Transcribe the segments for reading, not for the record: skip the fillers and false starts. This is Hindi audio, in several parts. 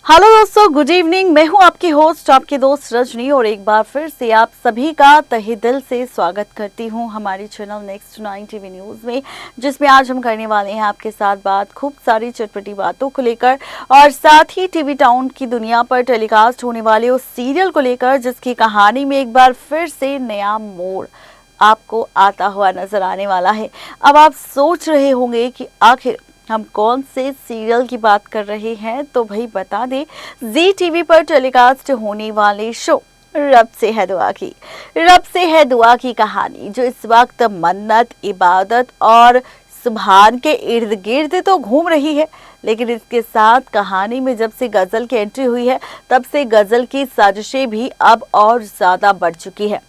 हेलो दोस्तों, गुड इवनिंग। मैं हूं आपकी होस्ट, आपके दोस्त रजनी, और एक बार फिर से आप सभी का तहे दिल से स्वागत करती हूं हमारी चैनल नेक्स्ट 9 टीवी न्यूज़ में, जिसमें आज हम करने वाले हैं आपके साथ बात खूब सारी चटपटी बातों को लेकर, और साथ ही टीवी टाउन की दुनिया पर टेलीकास्ट होने वाले उस सीरियल को लेकर जिसकी कहानी में एक बार फिर से नया मोड़ आपको आता हुआ नजर आने वाला है। अब आप सोच रहे होंगे कि आखिर हम कौन से सीरियल की बात कर रहे हैं, तो भाई बता दें, जी टीवी पर टेलीकास्ट होने वाले शो रब से है दुआ की कहानी, जो इस वक्त मन्नत, इबादत और सुभान के इर्द गिर्द तो घूम रही है, लेकिन इसके साथ कहानी में जब से गजल की एंट्री हुई है, तब से गजल की साजिशें भी अब और ज्यादा बढ़ चुकी है।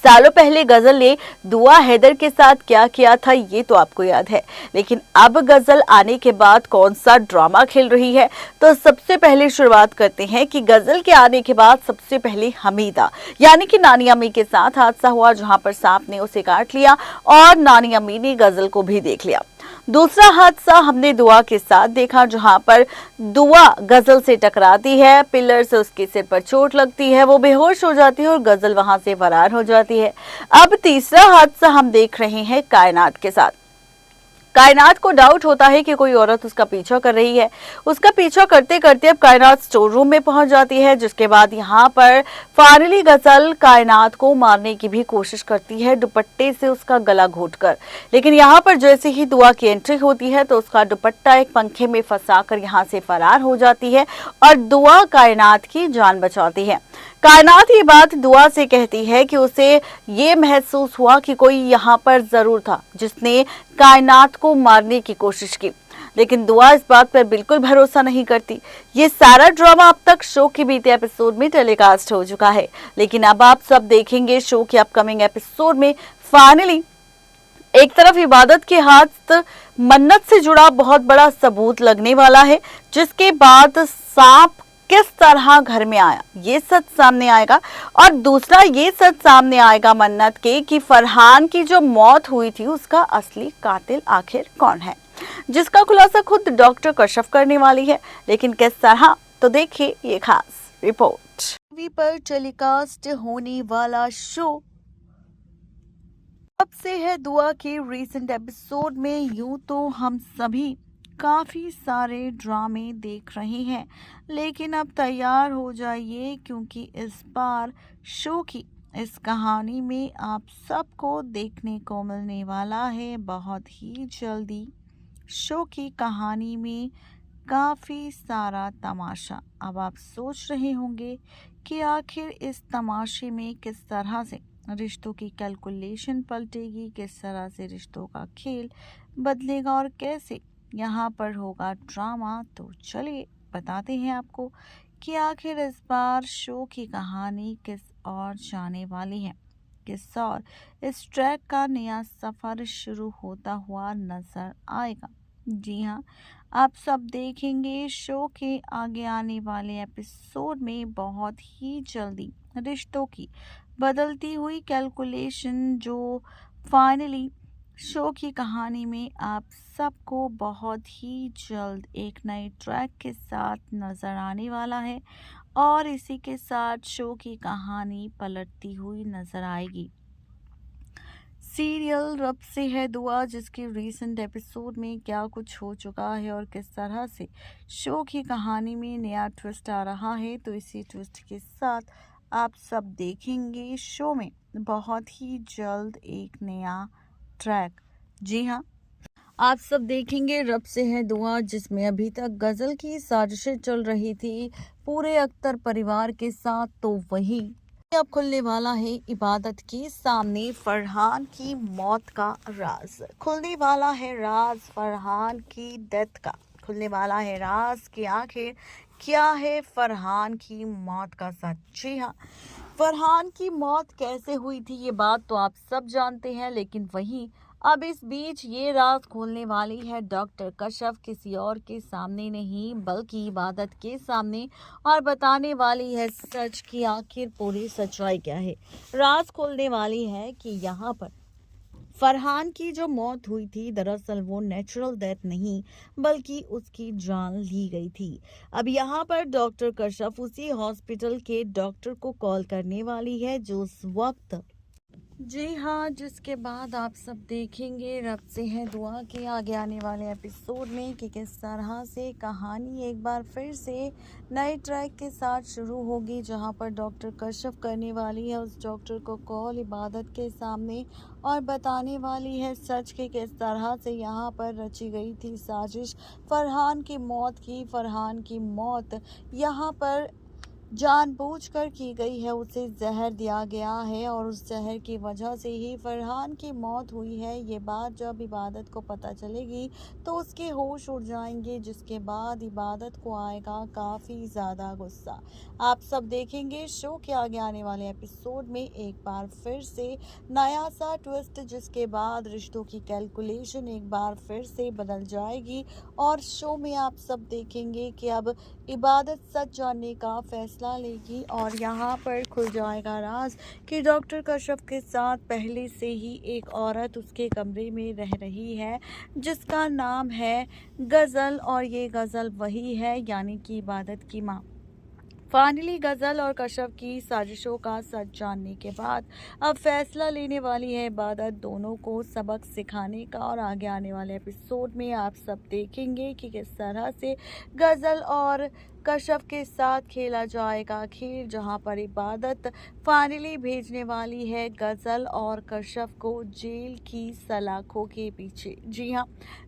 सालों पहले गजल ने दुआ हैदर के साथ क्या किया था ये तो आपको याद है, लेकिन अब गजल आने के बाद कौन सा ड्रामा खेल रही है। तो सबसे पहले शुरुआत करते हैं कि गजल के आने के बाद सबसे पहले हमीदा यानी कि नानी अम्मी के साथ हादसा हुआ, जहां पर सांप ने उसे काट लिया और नानी अम्मी ने गजल को भी देख लिया। दूसरा हादसा हमने दुआ के साथ देखा, जहां पर दुआ गजल से टकराती है, पिलर से उसके सिर पर चोट लगती है, वो बेहोश हो जाती है और गजल वहां से फरार हो जाती है। अब तीसरा हादसा हम देख रहे हैं कायनात के साथ। कायनात को डाउट होता है कि कोई औरत उसका पीछा कर रही है। उसका पीछा करते करते अब कायनात स्टोर रूम में पहुंच जाती है, जिसके बाद यहाँ पर फाइनली गजल कायनात को मारने की भी कोशिश करती है, दुपट्टे से उसका गला घोंटकर। लेकिन यहाँ पर जैसे ही दुआ की एंट्री होती है तो उसका दुपट्टा एक पंखे में फंसाकर यहाँ से फरार हो जाती है और दुआ कायनात की जान बचाती है। कायनात ये बात दुआ से कहती है कि उसे ये महसूस हुआ कि कोई यहाँ पर जरूर था जिसने कायनात को मारने की कोशिश की, लेकिन दुआ इस बात पर बिल्कुल भरोसा नहीं करती। ये सारा ड्रामा अब तक शो के बीते एपिसोड में टेलीकास्ट हो चुका है, लेकिन अब आप सब देखेंगे शो के अपकमिंग एपिसोड में फाइनली एक तरफ इबादत के हाथ मन्नत से जुड़ा बहुत बड़ा सबूत लगने वाला है, जिसके बाद सांप किस तरह घर में आया ये सच सामने आएगा, और दूसरा ये सच सामने आएगा मन्नत के कि फरहान की जो मौत हुई थी उसका असली कातिल आखिर कौन है, जिसका खुलासा खुद डॉक्टर कशफ करने वाली है। लेकिन किस तरह, तो देखिए ये खास रिपोर्ट। टीवी पर टेलीकास्ट होने वाला शो अब से है दुआ के रीसेंट एपिसोड में यूं तो हम सभी काफी सारे ड्रामे देख रहे हैं, लेकिन अब तैयार हो जाइए, क्योंकि इस बार शो की इस कहानी में आप सबको देखने को मिलने वाला है बहुत ही जल्दी शो की कहानी में काफी सारा तमाशा। अब आप सोच रहे होंगे कि आखिर इस तमाशे में किस तरह से रिश्तों की कैलकुलेशन पलटेगी, किस तरह से रिश्तों का खेल बदलेगा और कैसे यहाँ पर होगा ड्रामा। तो चलिए बताते हैं आपको कि आखिर इस बार शो की कहानी किस ओर जाने वाली है, किस ओर इस ट्रैक का नया सफर शुरू होता हुआ नजर आएगा। जी हाँ, आप सब देखेंगे शो के आगे आने वाले एपिसोड में बहुत ही जल्दी रिश्तों की बदलती हुई कैलकुलेशन, जो फाइनली शो की कहानी में आप सबको बहुत ही जल्द एक नए ट्रैक के साथ नज़र आने वाला है, और इसी के साथ शो की कहानी पलटती हुई नज़र आएगी। सीरियल रब से है दुआ, जिसके रीसेंट एपिसोड में क्या कुछ हो चुका है और किस तरह से शो की कहानी में नया ट्विस्ट आ रहा है, तो इसी ट्विस्ट के साथ आप सब देखेंगे शो में बहुत ही जल्द एक नया ट्रैक। जी हाँ, आप सब देखेंगे रब से है दुआ, जिसमें अभी तक गजल की साजिशें चल रही थी पूरे अख्तर परिवार के साथ, तो वही अब खुलने वाला है इबादत के सामने फरहान की मौत का राज। खुलने वाला है राज फरहान की डेथ का, खुलने वाला है राज कि आखिर क्या है फरहान की मौत का सच। जी हाँ, फरहान की मौत कैसे हुई थी ये बात तो आप सब जानते हैं, लेकिन वहीं अब इस बीच ये राज खोलने वाली है डॉक्टर कशफ, किसी और के सामने नहीं बल्कि इबादत के सामने, और बताने वाली है सच की आखिर पूरी सच्चाई क्या है। राज खोलने वाली है कि यहाँ पर फरहान की जो मौत हुई थी दरअसल वो नेचुरल डेथ नहीं बल्कि उसकी जान ली गई थी। अब यहाँ पर डॉक्टर कशफ उसी हॉस्पिटल के डॉक्टर को कॉल करने वाली है जो उस वक्त, जी हाँ, जिसके बाद आप सब देखेंगे रब से है दुआ कि आगे आने वाले एपिसोड में कि किस तरह से कहानी एक बार फिर से नए ट्रैक के साथ शुरू होगी, जहां पर डॉक्टर कशफ करने वाली है उस डॉक्टर को कॉल इबादत के सामने और बताने वाली है सच कि किस तरह से यहाँ पर रची गई थी साजिश फरहान की मौत की। फरहान की मौत यहाँ पर जानबूझकर की गई है, उसे जहर दिया गया है और उस जहर की वजह से ही फरहान की मौत हुई है। ये बात जब इबादत को पता चलेगी तो उसके होश उड़ जाएंगे, जिसके बाद इबादत को आएगा काफ़ी ज़्यादा गुस्सा। आप सब देखेंगे शो के आगे आने वाले एपिसोड में एक बार फिर से नया सा ट्विस्ट, जिसके बाद रिश्तों की कैलकुलेशन एक बार फिर से बदल जाएगी और शो में आप सब देखेंगे कि अब इबादत सच जानने का फैसला लेगी और यहाँ पर खुल जाएगा राज कि डॉक्टर कशफ के साथ पहले से ही एक औरत उसके कमरे में रह रही है जिसका नाम है गज़ल, और ये गज़ल वही है यानी कि इबादत की माँ। फाइनली गज़ल और कशफ की साजिशों का सच जानने के बाद अब फैसला लेने वाली है इबादत दोनों को सबक सिखाने का, और आगे आने वाले एपिसोड में आप सब देखेंगे कि किस तरह से गज़ल और कशफ के साथ खेला जाएगा खेल, जहां पर इबादत फाइनली भेजने वाली है गज़ल और कशफ को जेल की सलाखों के पीछे। जी हाँ,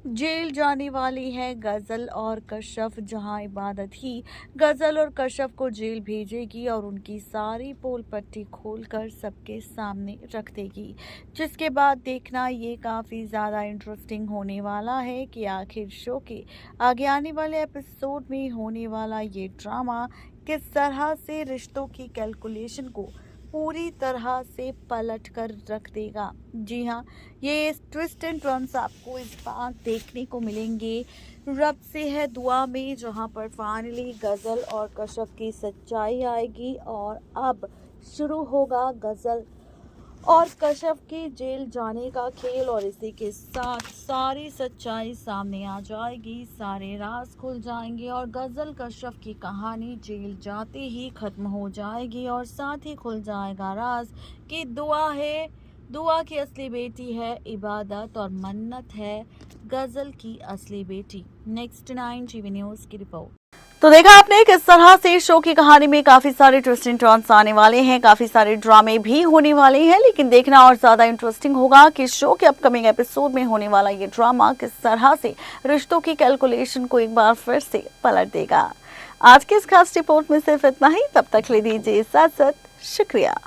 जेल जाने वाली है गज़ल और कशफ, जहां इबादत ही गज़ल और कशफ को जेल भेजेगी और उनकी सारी पोल पट्टी खोलकर सबके सामने रख देगी, जिसके बाद देखना ये काफ़ी ज़्यादा इंटरेस्टिंग होने वाला है कि आखिर शो के आगे आने वाले एपिसोड में होने वाला ये ड्रामा किस तरह से रिश्तों की कैलकुलेशन को पूरी तरह से पलट कर रख देगा। जी हाँ, ये ट्विस्ट एंड टर्न्स आपको इस बार देखने को मिलेंगे रब से है दुआ में, जहाँ पर फाइनली गज़ल और कशफ की सच्चाई आएगी और अब शुरू होगा गज़ल और कशफ की जेल जाने का खेल, और इसी के साथ सारी सच्चाई सामने आ जाएगी, सारे राज खुल जाएंगे और गज़ल कशफ की कहानी जेल जाते ही खत्म हो जाएगी और साथ ही खुल जाएगा राज कि दुआ की असली बेटी है इबादत और मन्नत है गज़ल की असली बेटी। नेक्स्ट 9 टीवी न्यूज़ की रिपोर्ट। तो देखा आपने किस तरह से शो की कहानी में काफी सारे ट्विस्ट एंड टर्न्स आने वाले हैं, काफी सारे ड्रामे भी होने वाले हैं, लेकिन देखना और ज्यादा इंटरेस्टिंग होगा कि शो के अपकमिंग एपिसोड में होने वाला ये ड्रामा किस तरह से रिश्तों की कैलकुलेशन को एक बार फिर से पलट देगा। आज के इस खास रिपोर्ट में सिर्फ इतना ही, तब तक ले दीजिए इजाजत, शुक्रिया।